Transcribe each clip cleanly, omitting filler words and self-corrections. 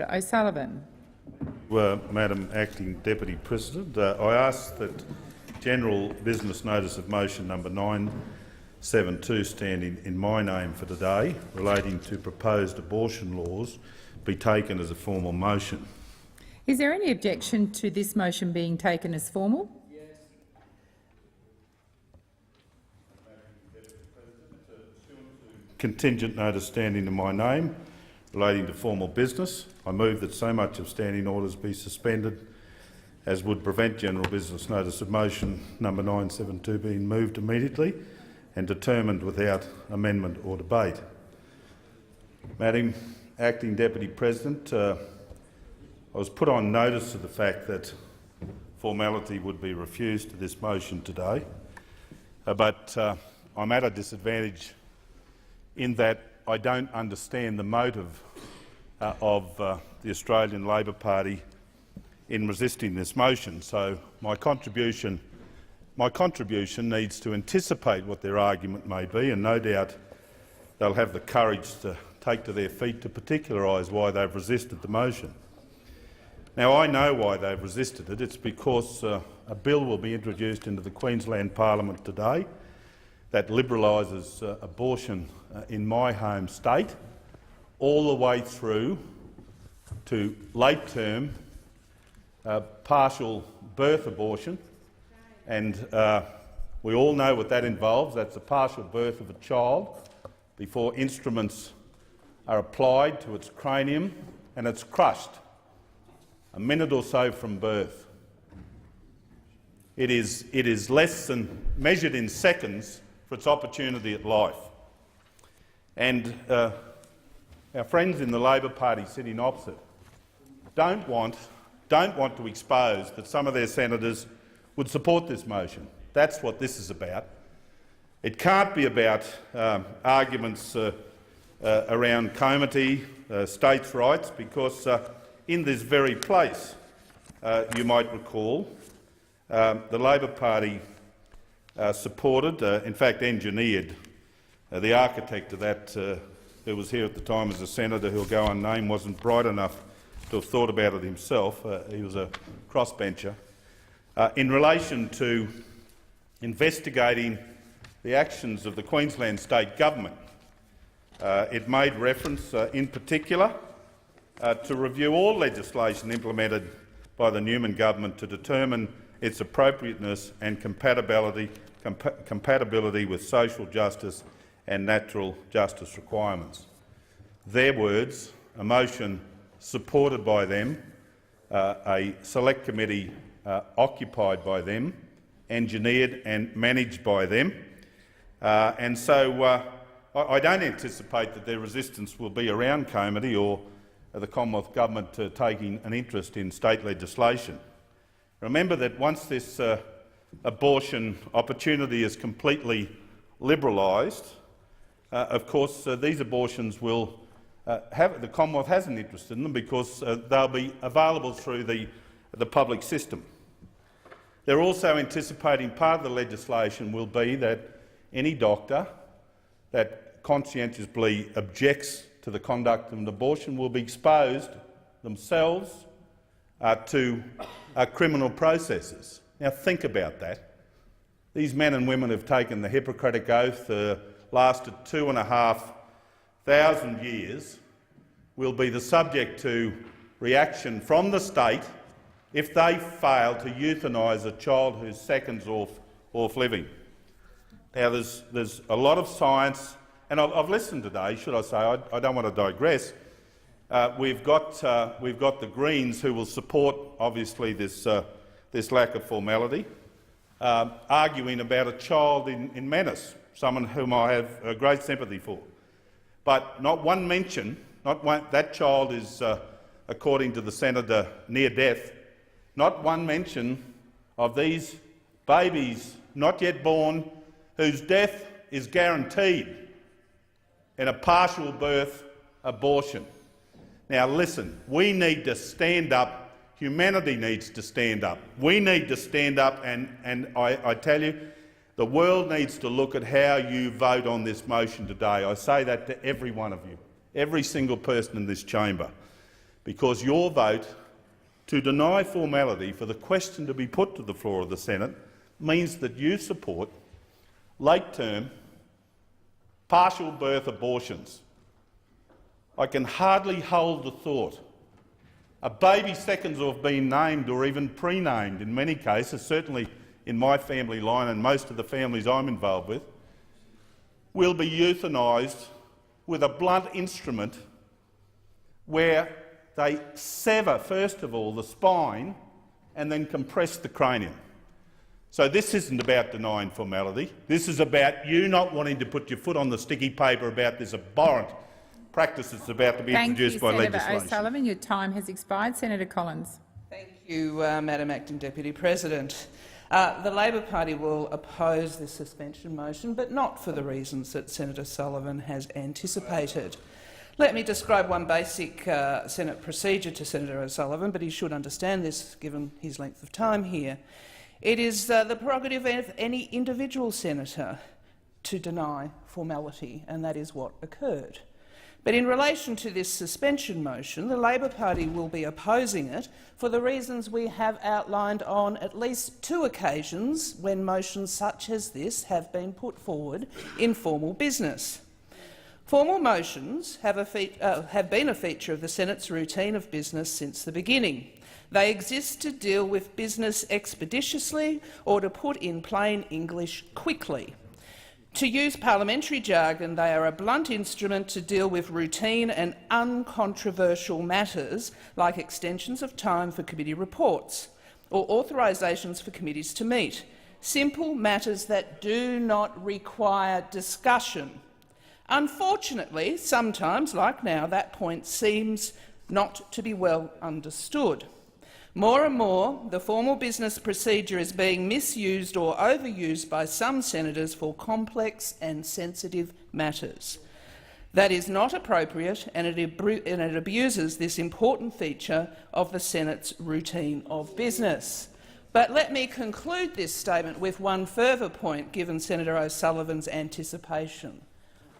O'Sullivan. Madam Acting Deputy President, I ask that General Business Notice of Motion number 972 standing in my name for today relating to proposed abortion laws be taken as a formal motion. Is there any objection to this motion being taken as formal? Yes. Contingent notice standing in my name relating to formal business, I move that so much of standing orders be suspended as would prevent General Business Notice of Motion number 972 being moved immediately and determined without amendment or debate. Madam Acting Deputy President, I was put on notice of the fact that formality would be refused to this motion today, but I'm at a disadvantage in that I don't understand the motive of the Australian Labor Party in resisting this motion. So my contribution needs to anticipate what their argument may be, and no doubt they'll have the courage to take to their feet to particularise why they've resisted the motion. Now, I know why they've resisted it. It's because a bill will be introduced into the Queensland Parliament today that liberalises abortion in my home state, all the way through to late-term partial birth abortion. And we all know what that involves. That's the partial birth of a child before instruments are applied to its cranium and it's crushed a minute or so from birth. It is less than measured in seconds for its opportunity at life. And our friends in the Labor Party sitting opposite don't want to expose that some of their senators would support this motion. That's what this is about. It can't be about arguments around comity, states' rights, because in this very place, you might recall, the Labor Party supported, in fact engineered, the architect of that, who was here at the time as a senator, who'll go unnamed, wasn't bright enough to have thought about it himself. He was a crossbencher. In relation to investigating the actions of the Queensland State Government, it made reference in particular to review all legislation implemented by the Newman government to determine its appropriateness and compatibility with social justice and natural justice requirements. Their words, a motion supported by them, a select committee occupied by them, engineered and managed by them, and so I don't anticipate that their resistance will be around comity or the Commonwealth Government taking an interest in state legislation. Remember that once this abortion opportunity is completely liberalised, of course these abortions will the Commonwealth has an interest in them because they'll be available through the public system. They're also anticipating part of the legislation will be that any doctor that conscientiously objects to the conduct of an abortion will be exposed themselves to criminal processes. Now think about that. These men and women have taken the Hippocratic Oath, lasted 2,500 years, will be the subject to reaction from the state if they fail to euthanise a child who's seconds off living. Now there's a lot of science, and I've listened today, should I say, I don't want to digress. We've got the Greens who will support, obviously, this lack of formality, arguing about a child in menace, someone whom I have great sympathy for. But not one mention, that child is, according to the senator, near death, not one mention of these babies not yet born whose death is guaranteed in a partial birth abortion. Now listen, we need to stand up. Humanity needs to stand up. We need to stand up, and I tell you, the world needs to look at how you vote on this motion today. I say that to every one of you, every single person in this chamber, because your vote to deny formality for the question to be put to the floor of the Senate means that you support late-term partial birth abortions. I can hardly hold the thought. A baby's seconds have been named or even pre-named in many cases, certainly in my family line and most of the families I'm involved with, will be euthanised with a blunt instrument where they sever, first of all, the spine and then compress the cranium. So this isn't about denying formality. This is about you not wanting to put your foot on the sticky paper about this abhorrent practice that's about to be introduced by legislation. Thank you, Senator O'Sullivan. Your time has expired. Senator Collins. Thank you, Madam Acting Deputy President. The Labor Party will oppose this suspension motion, but not for the reasons that Senator Sullivan has anticipated. Let me describe one basic Senate procedure to Senator O'Sullivan, but he should understand this given his length of time here. It is the prerogative of any individual senator to deny formality, and that is what occurred. But in relation to this suspension motion, the Labor Party will be opposing it for the reasons we have outlined on at least 2 occasions when motions such as this have been put forward in formal business. Formal motions have been a feature of the Senate's routine of business since the beginning. They exist to deal with business expeditiously or to put in plain English quickly. To use parliamentary jargon, they are a blunt instrument to deal with routine and uncontroversial matters like extensions of time for committee reports or authorisations for committees to meet, simple matters that do not require discussion. Unfortunately, sometimes, like now, that point seems not to be well understood. More and more, the formal business procedure is being misused or overused by some senators for complex and sensitive matters. That is not appropriate, and it abuses this important feature of the Senate's routine of business. But let me conclude this statement with one further point, given Senator O'Sullivan's anticipation.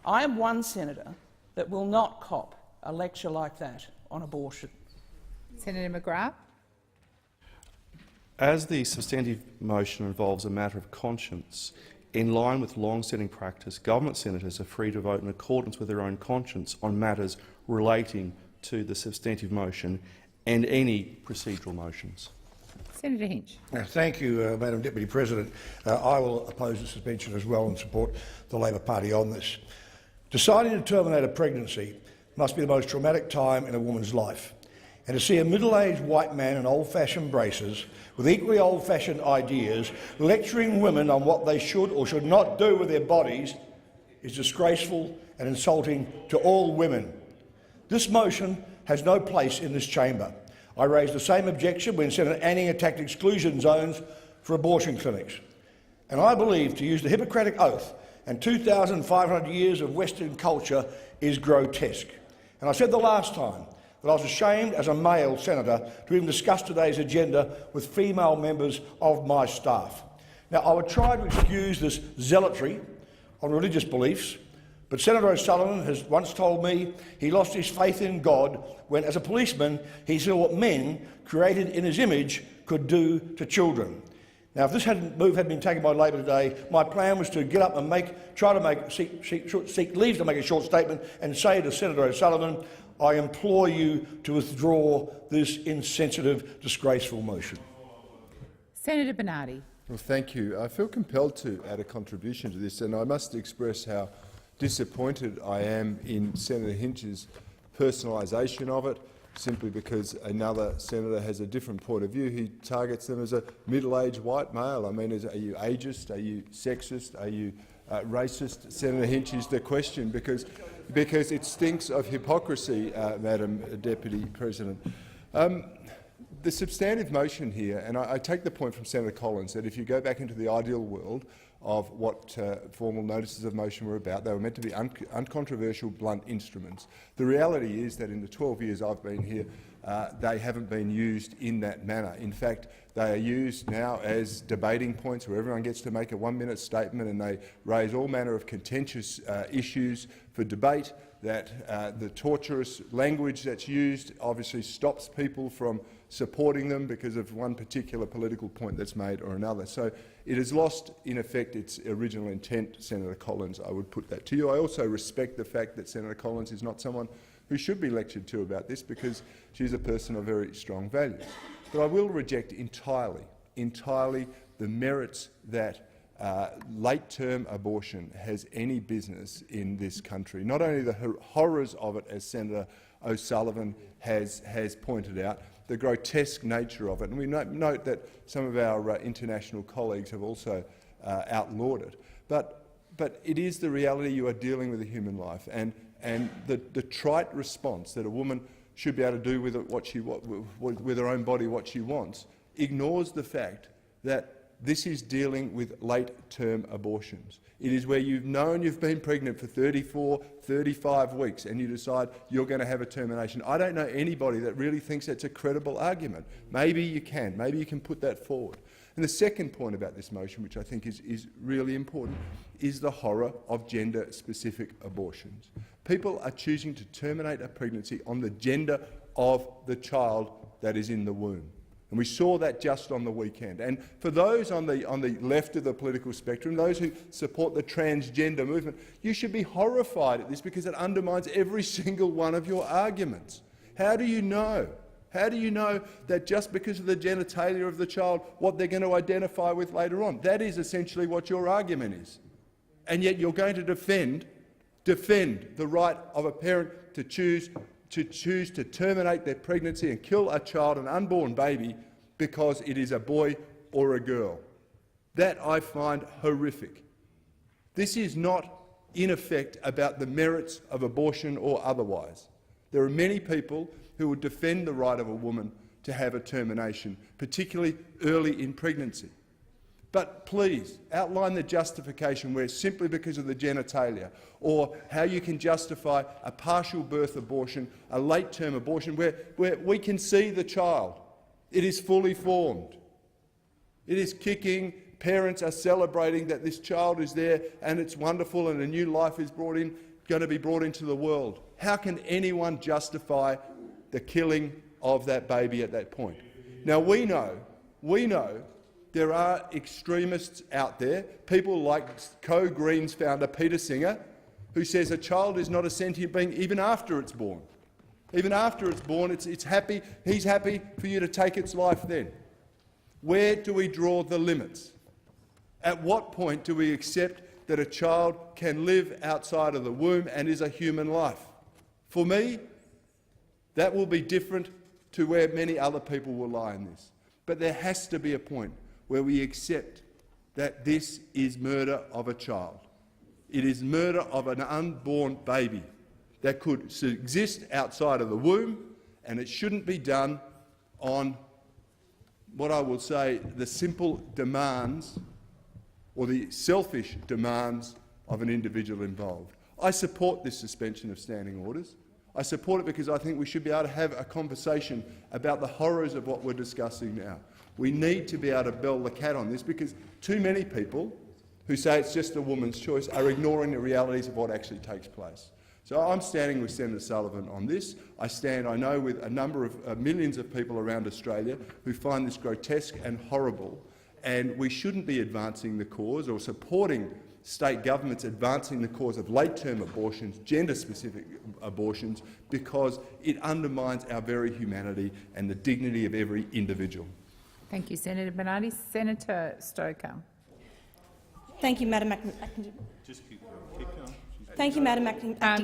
I am one senator that will not cop a lecture like that on abortion. Senator McGrath. As the substantive motion involves a matter of conscience, in line with long-standing practice, government senators are free to vote in accordance with their own conscience on matters relating to the substantive motion and any procedural motions. Senator Hinch. Thank you, Madam Deputy President. I will oppose the suspension as well and support the Labor Party on this. Deciding to terminate a pregnancy must be the most traumatic time in a woman's life. And to see a middle-aged white man in old-fashioned braces with equally old-fashioned ideas lecturing women on what they should or should not do with their bodies is disgraceful and insulting to all women. This motion has no place in this chamber. I raised the same objection when Senator Anning attacked exclusion zones for abortion clinics. And I believe to use the Hippocratic Oath and 2,500 years of Western culture is grotesque. And I said the last time that I was ashamed as a male senator to even discuss today's agenda with female members of my staff. Now, I would try to excuse this zealotry on religious beliefs, but Senator O'Sullivan has once told me he lost his faith in God when, as a policeman, he saw what men created in his image could do to children. Now, if this move had been taken by Labor today, my plan was to get up and seek leave to make a short statement and say to Senator O'Sullivan, I implore you to withdraw this insensitive, disgraceful motion. Senator Bernardi. Well, thank you. I feel compelled to add a contribution to this, and I must express how disappointed I am in Senator Hinch's personalisation of it, simply because another senator has a different point of view. He targets them as a middle-aged white male. I mean, are you ageist? Are you sexist? Are you racist? Senator Hinch is the question, because it stinks of hypocrisy, Madam Deputy President. The substantive motion here, and I take the point from Senator Collins that if you go back into the ideal world of what formal notices of motion were about, they were meant to be uncontroversial, blunt instruments. The reality is that in the 12 years I've been here, they haven't been used in that manner. In fact, they are used now as debating points where everyone gets to make a 1-minute statement and they raise all manner of contentious issues for debate. that the torturous language that's used obviously stops people from supporting them because of one particular political point that's made or another. So it has lost, in effect, its original intent, Senator Collins. I would put that to you. I also respect the fact that Senator Collins is not someone who should be lectured to about this because she's a person of very strong values. But I will reject entirely the merits that late-term abortion has any business in this country. Not only the horrors of it, as Senator O'Sullivan has pointed out, the grotesque nature of it, and we note that some of our international colleagues have also outlawed it. But it is the reality. You are dealing with a human life, and the trite response that a woman should be able to do with with her own body what she wants ignores the fact that this is dealing with late-term abortions. It is where you've known you've been pregnant for 34, 35 weeks and you decide you're going to have a termination. I don't know anybody that really thinks that's a credible argument. Maybe you can. Maybe you can put that forward. And the second point about this motion, which I think is really important, is the horror of gender-specific abortions. People are choosing to terminate a pregnancy on the gender of the child that is in the womb. And we saw that just on the weekend. And for those on the left of the political spectrum, those who support the transgender movement, you should be horrified at this because it undermines every single one of your arguments. How do you know? How do you know that just because of the genitalia of the child, what they're going to identify with later on? That is essentially what your argument is. And yet you're going to defend the right of a parent to choose to terminate their pregnancy and kill a child, an unborn baby, because it is a boy or a girl. That I find horrific. This is not, in effect, about the merits of abortion or otherwise. There are many people who would defend the right of a woman to have a termination, particularly early in pregnancy. But please outline the justification where simply because of the genitalia, or how you can justify a partial birth abortion, a late-term abortion, where we can see the child. It is fully formed. It is kicking. Parents are celebrating that this child is there and it's wonderful and a new life is going to be brought into the world. How can anyone justify the killing of that baby at that point? Now we know there are extremists out there, people like Co-Greens founder Peter Singer, who says a child is not a sentient being even after it's born. Even after it's born, it's happy. He's happy for you to take its life then. Where do we draw the limits? At what point do we accept that a child can live outside of the womb and is a human life? For me, that will be different to where many other people will lie in this. But there has to be a point where we accept that this is murder of a child. It is murder of an unborn baby that could exist outside of the womb, and it shouldn't be done on what I will say the simple demands or the selfish demands of an individual involved. I support this suspension of standing orders. I support it because I think we should be able to have a conversation about the horrors of what we're discussing now. We need to be able to bell the cat on this because too many people who say it's just a woman's choice are ignoring the realities of what actually takes place. So I'm standing with Senator Sullivan on this. I know, with a number of millions of people around Australia who find this grotesque and horrible, and we shouldn't be advancing the cause or supporting state governments advancing the cause of late-term abortions, gender-specific abortions, because it undermines our very humanity and the dignity of every individual. Thank you, Senator Bernardi. Senator Stoker. Thank you, Madam Acting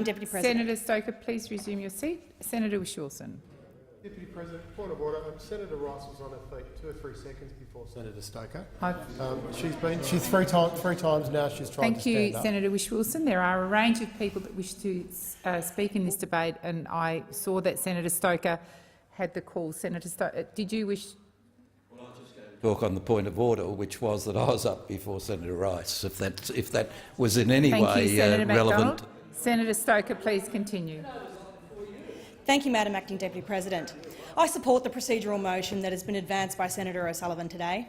Deputy President. Senator Stoker, please resume your seat. Senator Wishlawson. Deputy President, point of order. Senator Rice was on her feet 2 or 3 seconds before Senator Stoker. She's three times now. She's tried to stand up. Thank you, Senator Wishlawson. There are a range of people that wish to speak in this debate, and I saw that Senator Stoker had the call. Senator Stoker, did you wish? Well, I was just going to talk on the point of order, which was that I was up before Senator Rice. If that was in any way relevant. Senator Stoker, please continue. Thank you, Madam Acting Deputy President. I support the procedural motion that has been advanced by Senator O'Sullivan today.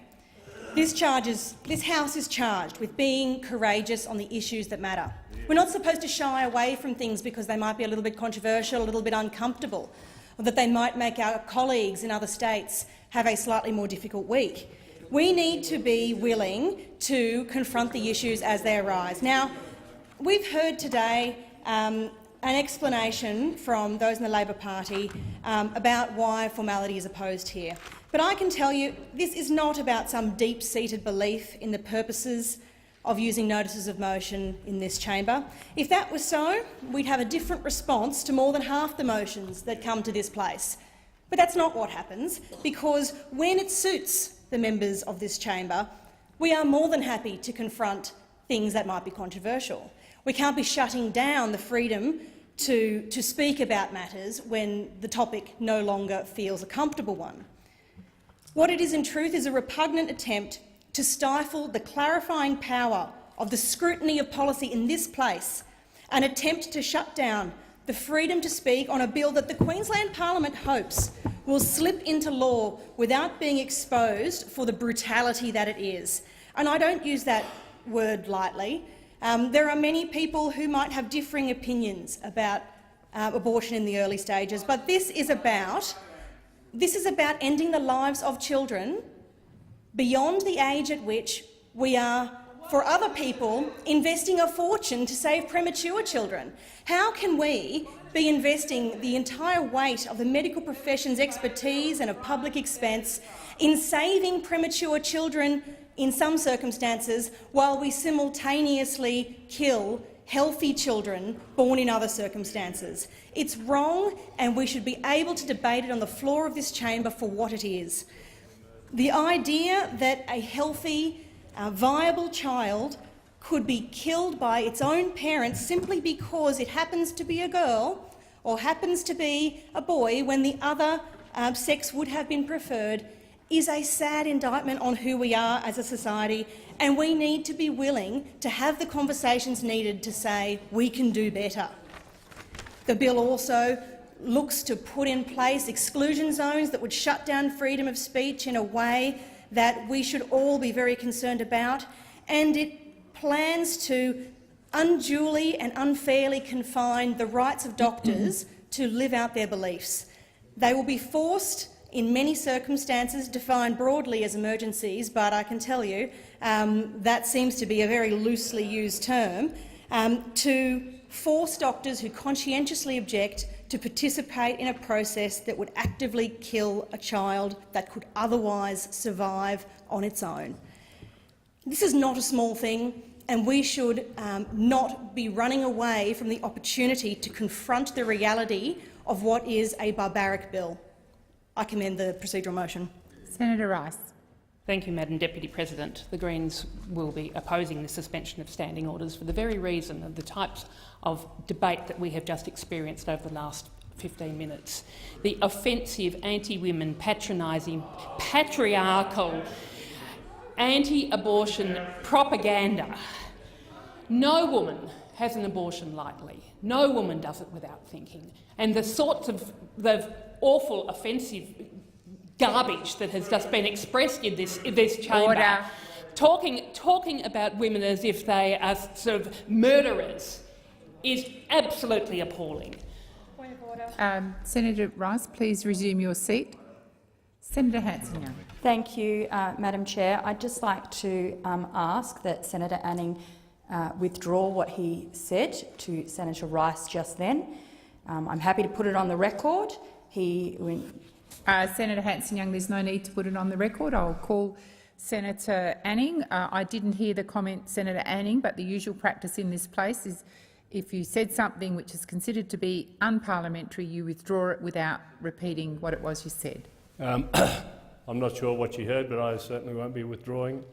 This House is charged with being courageous on the issues that matter. We're not supposed to shy away from things because they might be a little bit controversial, a little bit uncomfortable, or that they might make our colleagues in other states have a slightly more difficult week. We need to be willing to confront the issues as they arise. Now, we've heard today an explanation from those in the Labor Party about why formality is opposed here. But I can tell you this is not about some deep-seated belief in the purposes of using notices of motion in this chamber. If that was so, we'd have a different response to more than half the motions that come to this place. But that's not what happens, because when it suits the members of this chamber, we are more than happy to confront things that might be controversial. We can't be shutting down the freedom to speak about matters when the topic no longer feels a comfortable one. What it is in truth is a repugnant attempt to stifle the clarifying power of the scrutiny of policy in this place, an attempt to shut down the freedom to speak on a bill that the Queensland Parliament hopes will slip into law without being exposed for the brutality that it is. And I don't use that word lightly. There are many people who might have differing opinions about abortion in the early stages, but this is about ending the lives of children beyond the age at which we are, for other people, investing a fortune to save premature children. How can we be investing the entire weight of the medical profession's expertise and of public expense in saving premature children in some circumstances while we simultaneously kill healthy children born in other circumstances? It's wrong, and we should be able to debate it on the floor of this chamber for what it is. The idea that a healthy, viable child could be killed by its own parents simply because it happens to be a girl or happens to be a boy when the other sex would have been preferred is a sad indictment on who we are as a society, and we need to be willing to have the conversations needed to say we can do better. The bill also looks to put in place exclusion zones that would shut down freedom of speech in a way that we should all be very concerned about, and it plans to unduly and unfairly confine the rights of doctors to live out their beliefs. They will be forced, in many circumstances, defined broadly as emergencies, but I can tell you that seems to be a very loosely used term, to force doctors who conscientiously object to participate in a process that would actively kill a child that could otherwise survive on its own. This is not a small thing, and we should not be running away from the opportunity to confront the reality of what is a barbaric bill. I commend the procedural motion. Senator Rice. Thank you, Madam Deputy President. The Greens will be opposing the suspension of standing orders for the very reason of the types of debate that we have just experienced over the last 15 minutes. The offensive, anti-women, patronising, patriarchal, anti-abortion propaganda. No woman has an abortion lightly. No woman does it without thinking. And the sorts of the awful, offensive garbage that has just been expressed in this chamber, talking about women as if they are sort of murderers, is absolutely appalling. Point of order. Senator Rice, please resume your seat. Senator Hanson-Young. Thank you, Madam Chair. I'd just like to ask that Senator Anning withdraw what he said to Senator Rice just then. I'm happy to put it on the record. Senator Hanson-Young, there's no need to put it on the record. I'll call Senator Anning. I didn't hear the comment, Senator Anning, but the usual practice in this place is if you said something which is considered to be unparliamentary, you withdraw it without repeating what it was you said. I'm not sure what you heard, but I certainly won't be withdrawing.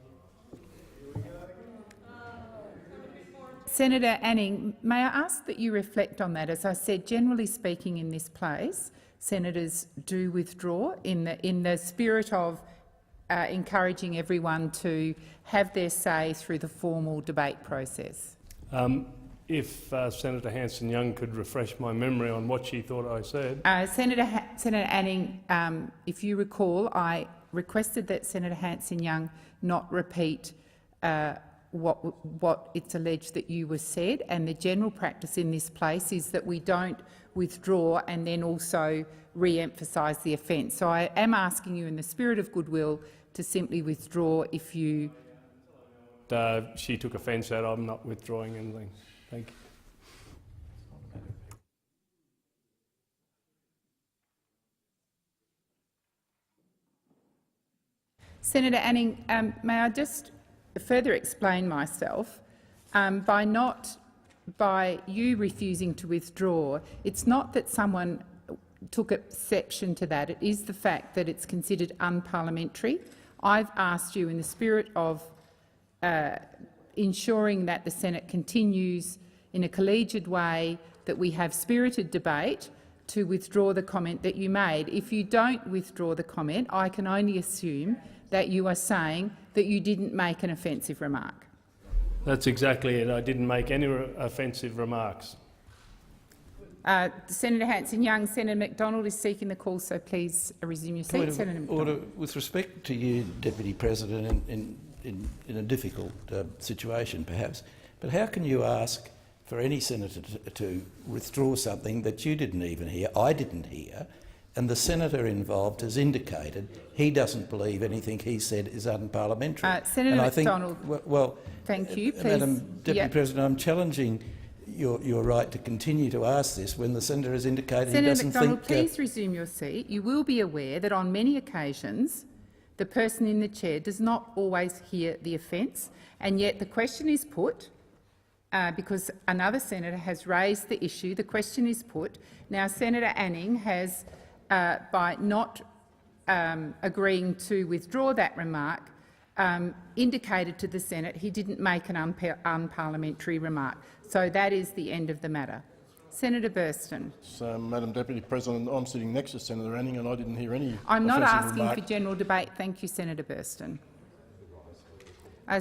Senator Anning, may I ask that you reflect on that? As I said, generally speaking in this place, senators do withdraw in the spirit of encouraging everyone to have their say through the formal debate process. If Senator Hanson-Young could refresh my memory on what she thought I said. Senator Anning, if you recall, I requested that Senator Hanson-Young not repeat what it's alleged that you were said, and the general practice in this place is that we don't withdraw and then also re-emphasise the offence. So I am asking you in the spirit of goodwill to simply withdraw if you... She took offence that I'm not withdrawing anything. Thank you. Senator Anning, may I just further explain myself? By you refusing to withdraw, it's not that someone took exception to that. It is the fact that it's considered unparliamentary. I've asked you, in the spirit of ensuring that the Senate continues in a collegiate way, that we have spirited debate, to withdraw the comment that you made. If you don't withdraw the comment, I can only assume that you are saying that you didn't make an offensive remark. That's exactly it. I didn't make any offensive remarks. Senator Hanson-Young, Senator McDonald is seeking the call, so please resume your seat. Senator McDonald. Order. With respect to you, Deputy President, in a difficult situation perhaps, but how can you ask for any senator to withdraw something that you didn't even hear, I didn't hear, and the senator involved has indicated he doesn't believe anything he said is unparliamentary? Senator McDonald. Well, thank you. Please. Madam Deputy President, I'm challenging your right to continue to ask this when the senator has indicated he doesn't McDonald, think... please resume your seat. You will be aware that on many occasions the person in the chair does not always hear the offence, and yet the question is put because another senator has raised the issue. The question is put. Now, Senator Anning has, by not agreeing to withdraw that remark, indicated to the Senate he didn't make an unparliamentary remark. So that is the end of the matter. Senator Burston. Madam Deputy President, I'm sitting next to Senator Anning and I didn't hear any I'm not asking remark. for general debate. Thank you, Senator Burston.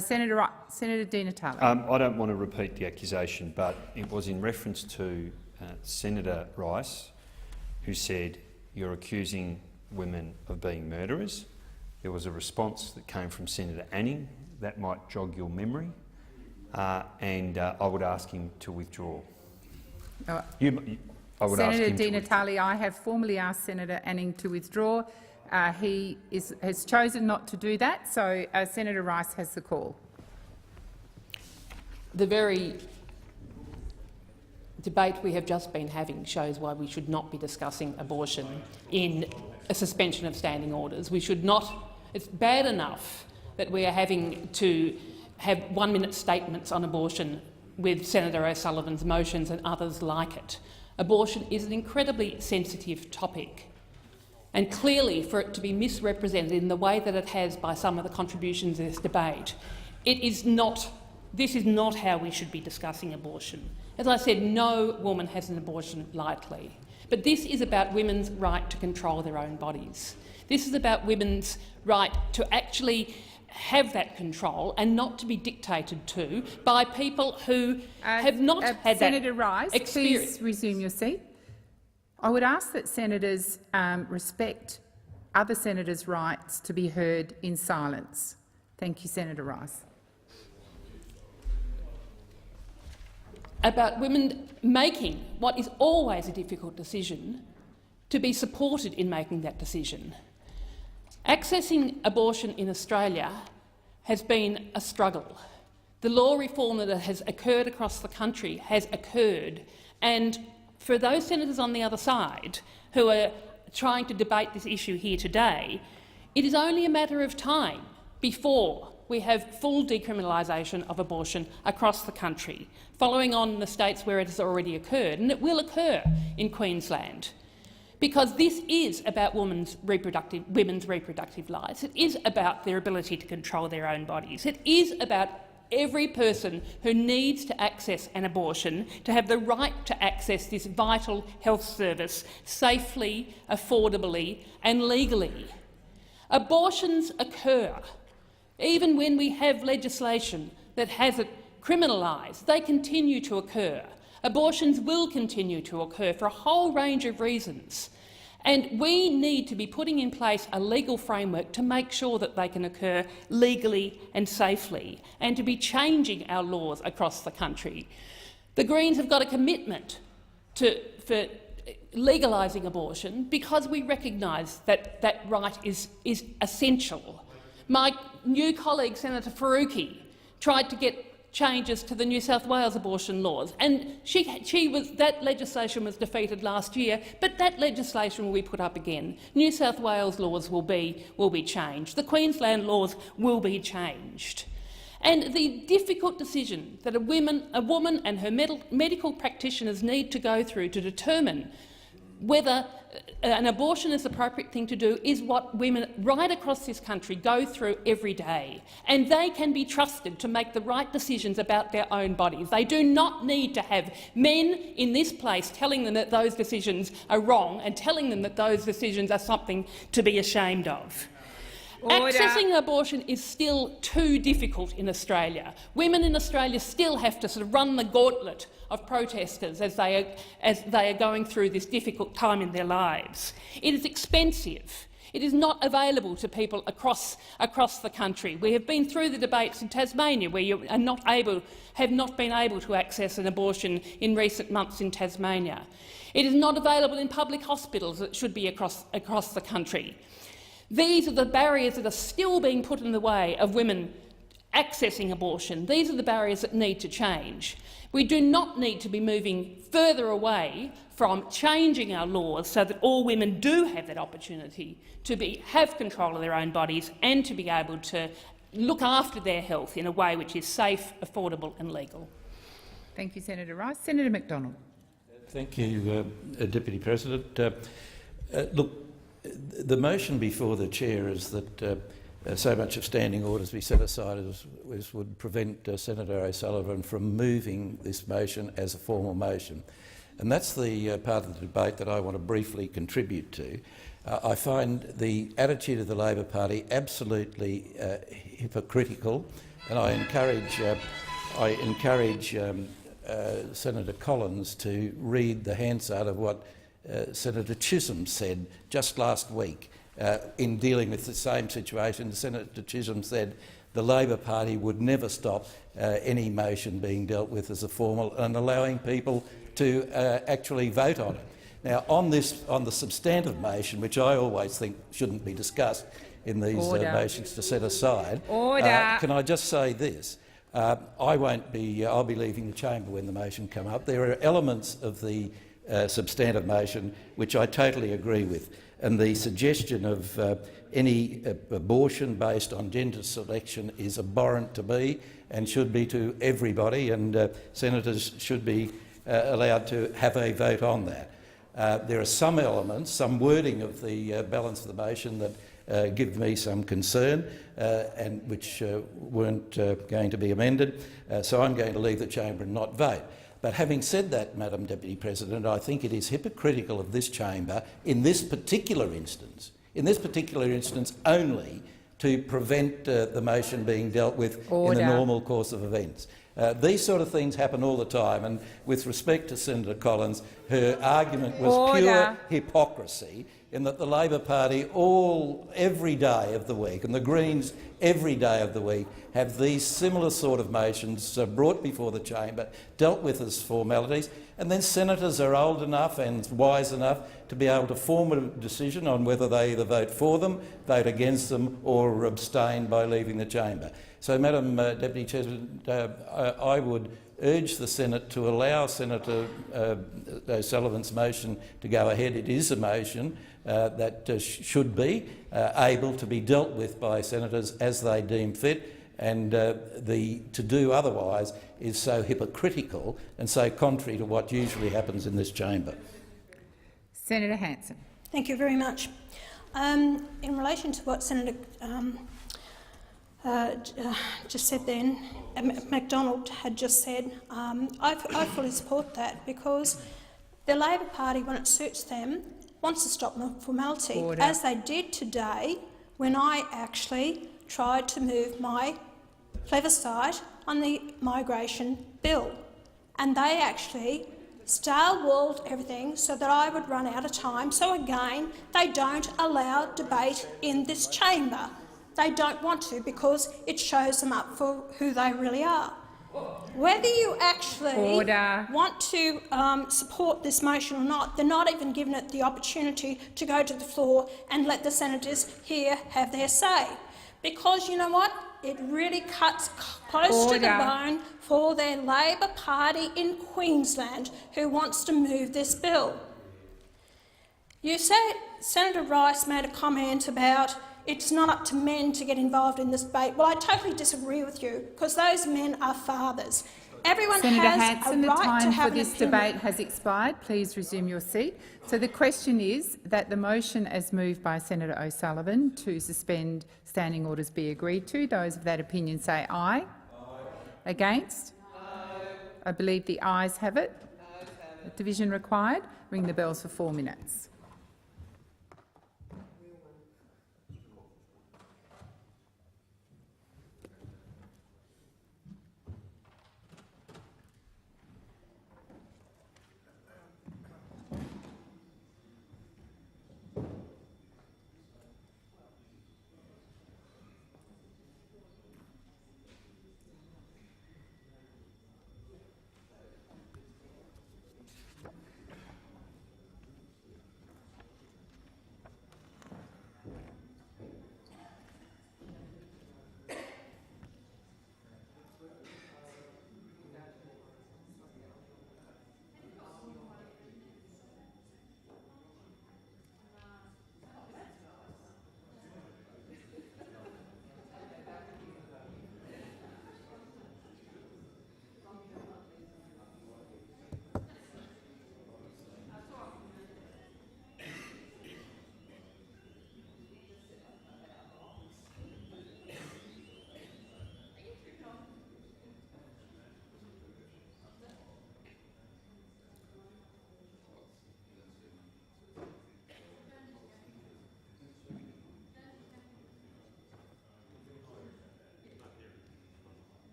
Senator Di Natale. I don't want to repeat the accusation, but it was in reference to Senator Rice, who said you're accusing women of being murderers. There was a response that came from Senator Anning that might jog your memory, and I would ask him to withdraw. Senator Di Natale, I have formally asked Senator Anning to withdraw. He has chosen not to do that, so Senator Rice has the call. The very debate we have just been having shows why we should not be discussing abortion in a suspension of standing orders. We should not. It's bad enough that we are having to have 1-minute statements on abortion with Senator O'Sullivan's motions and others like it. Abortion is an incredibly sensitive topic, and clearly for it to be misrepresented in the way that it has by some of the contributions in this debate, this is not how we should be discussing abortion. As I said, no woman has an abortion lightly, but this is about women's right to control their own bodies. This is about women's right to actually have that control and not to be dictated to by people who have not had Senator that Rice, experience. please resume your seat. I would ask that senators respect other senators' rights to be heard in silence. Thank you, Senator Rice. About women making what is always a difficult decision, to be supported in making that decision. Accessing abortion in Australia has been a struggle. The law reform that has occurred across the country has occurred, and for those senators on the other side who are trying to debate this issue here today, it is only a matter of time before we have full decriminalisation of abortion across the country, following on the states where it has already occurred, and it will occur in Queensland. Because this is about women's reproductive lives. It is about their ability to control their own bodies. It is about every person who needs to access an abortion to have the right to access this vital health service safely, affordably and legally. Abortions occur. Even when we have legislation that has it criminalised, they continue to occur. Abortions will continue to occur for a whole range of reasons. And we need to be putting in place a legal framework to make sure that they can occur legally and safely, and to be changing our laws across the country. The Greens have got a commitment for legalising abortion because we recognise that that right is essential. My new colleague, Senator Faruqi, tried to get changes to the New South Wales abortion laws, and that legislation was defeated last year, but that legislation will be put up again. New South Wales laws will be changed. The Queensland laws will be changed. And the difficult decision that a woman and her medical practitioners need to go through to determine whether an abortion is the appropriate thing to do is what women right across this country go through every day. And they can be trusted to make the right decisions about their own bodies. They do not need to have men in this place telling them that those decisions are wrong and telling them that those decisions are something to be ashamed of. Order. Accessing abortion is still too difficult in Australia. Women in Australia still have to sort of run the gauntlet of protesters as they are going through this difficult time in their lives. It is expensive. It is not available to people across the country. We have been through the debates in Tasmania where you have not been able to access an abortion in recent months in Tasmania. It is not available in public hospitals that should be across the country. These are the barriers that are still being put in the way of women accessing abortion. These are the barriers that need to change. We do not need to be moving further away from changing our laws so that all women do have that opportunity to have control of their own bodies and to be able to look after their health in a way which is safe, affordable and legal. Thank you, Senator Rice. Senator McDonald. Thank you, Deputy President. Look, the motion before the chair is that so much of standing orders be set aside as would prevent Senator O'Sullivan from moving this motion as a formal motion. And that's the part of the debate that I want to briefly contribute to. I find the attitude of the Labor Party absolutely hypocritical, and I encourage Senator Collins to read the Hansard of what Senator Chisholm said just last week in dealing with the same situation. Senator Chisholm said the Labor Party would never stop any motion being dealt with as a formal and allowing people to actually vote on it. Now, on the substantive motion, which I always think shouldn't be discussed in these motions to set aside, can I just say this? I'll be leaving the chamber when the motion comes up. There are elements of the substantive motion which I totally agree with, and the suggestion of any abortion based on gender selection is abhorrent to me and should be to everybody, and senators should be allowed to have a vote on that. There are some elements, some wording of the balance of the motion that give me some concern and which weren't going to be amended, so I'm going to leave the chamber and not vote. But having said that, Madam Deputy President, I think it is hypocritical of this chamber in this particular instance only, to prevent the motion being dealt with in the normal course of events. These sort of things happen all the time, and with respect to Senator Collins, her argument was pure hypocrisy, in that the Labor Party every day of the week, and the Greens every day of the week, have these similar sort of motions brought before the chamber, dealt with as formalities, and then senators are old enough and wise enough to be able to form a decision on whether they either vote for them, vote against them or abstain by leaving the chamber. So, Madam Deputy President, I would urge the Senate to allow Senator O'Sullivan's motion to go ahead. It is a motion that should be able to be dealt with by senators as they deem fit, and to do otherwise is so hypocritical and so contrary to what usually happens in this chamber. Senator Hanson. Thank you very much. In relation to what Senator just said then, MacDonald had just said, I fully support that, because the Labor Party, when it suits them, wants to stop the formality, as they did today when I actually tried to move my plebiscite on the migration bill. And they actually stalwalled everything so that I would run out of time. So again, they don't allow debate in this chamber. They don't want to because it shows them up for who they really are. Whether you actually want to support this motion or not, they're not even given it the opportunity to go to the floor and let the senators here have their say. Because you know what? It really cuts close to the bone for their Labor Party in Queensland who wants to move this bill. You said Senator Rice made a comment about it's not up to men to get involved in this debate. Well, I totally disagree with you, because those men are fathers. Everyone Senator has Hanson, a right the time to have for this debate has expired. Please resume your seat. So the question is that the motion as moved by Senator O'Sullivan to suspend standing orders be agreed to. Those of that opinion say aye. Aye. Against? No. I believe the ayes have it. No, division required. Ring the bells for 4 minutes.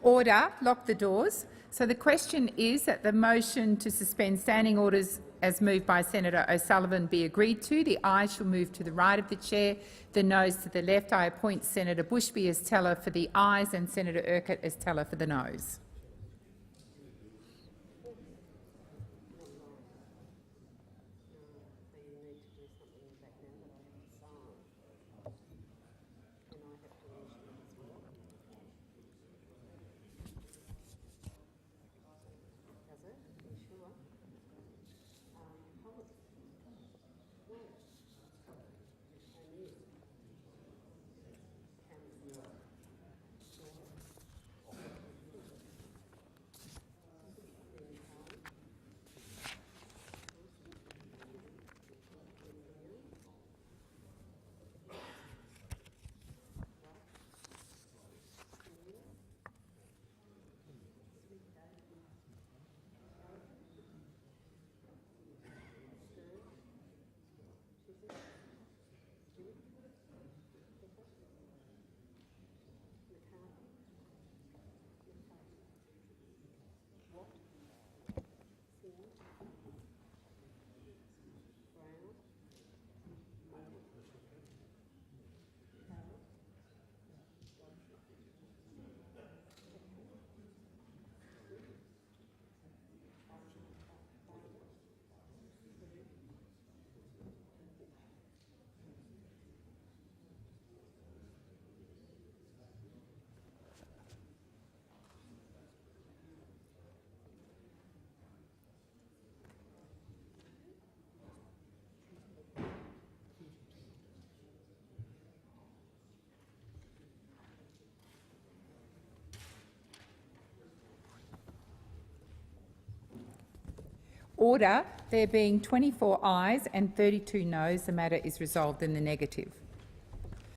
Order. Lock the doors. So the question is that the motion to suspend standing orders as moved by Senator O'Sullivan be agreed to. The ayes shall move to the right of the chair, the noes to the left. I appoint Senator Bushby as teller for the ayes and Senator Urquhart as teller for the noes. Order. There being 24 ayes and 32 noes, the matter is resolved in the negative.